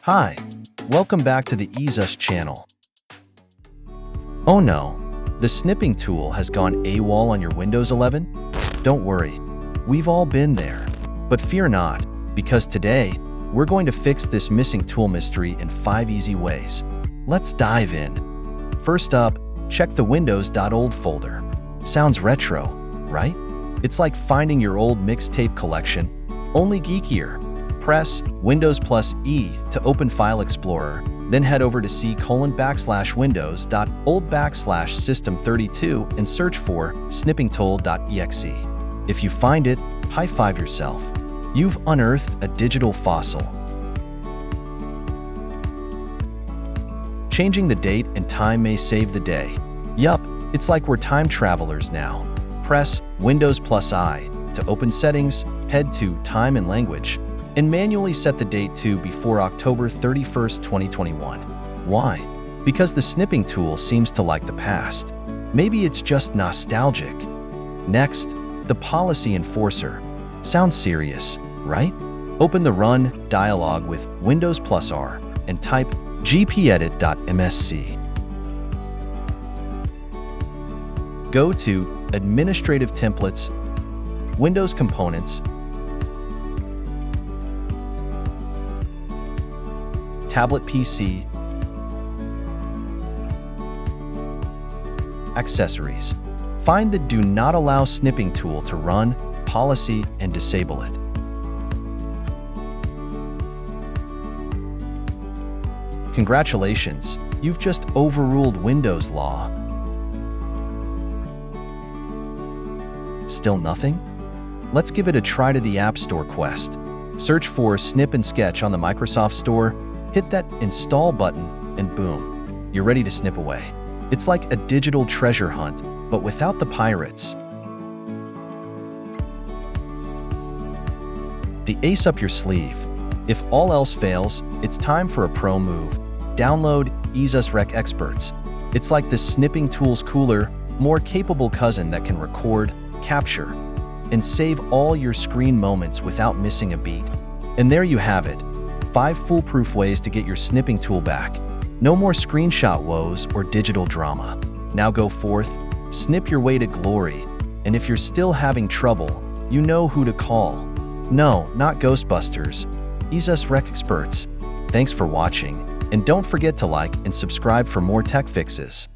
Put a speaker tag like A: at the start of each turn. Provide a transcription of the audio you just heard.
A: Hi, welcome back to the EaseUS channel. Oh no, the snipping tool has gone AWOL on your Windows 11? Don't worry, we've all been there. But fear not, because today, we're going to fix this missing tool mystery in 5 easy ways. Let's dive in. First up, check the Windows.old folder. Sounds retro, right? It's like finding your old mixtape collection, only geekier. Press Windows+E to open File Explorer, then head over to c:/Windows.old/system32 and search for snippigtool.exe. If you find it, high-five yourself. You've unearthed a digital fossil. Changing the date and time may save the day. Yup, it's like we're time travelers now. Press Windows+I to open Settings, head to Time and Language, and manually set the date to before October 31st, 2021. Why? Because the snipping tool seems to like the past. Maybe it's just nostalgic. Next, the policy enforcer. Sounds serious, right? Open the Run dialog with Windows+R and type gpedit.msc. Go to Administrative Templates, Windows Components, Tablet PC, Accessories. Find the Do Not Allow Snipping tool to run, policy, and disable it. Congratulations, you've just overruled Windows law. Still nothing? Let's give it a try to the App Store quest. Search for Snip and Sketch on the Microsoft Store, hit that Install button, and boom, you're ready to snip away. It's like a digital treasure hunt, but without the pirates. The ace up your sleeve. If all else fails, it's time for a pro move. Download EaseUS Rec Experts. It's like the snipping tool's cooler, more capable cousin that can record, capture, and save all your screen moments without missing a beat. And there you have it. 5 foolproof ways to get your snipping tool back. No more screenshot woes or digital drama. Now go forth, snip your way to glory, and if you're still having trouble, you know who to call. No, not Ghostbusters. EaseUS Rec Experts. Thanks for watching, and don't forget to like and subscribe for more tech fixes.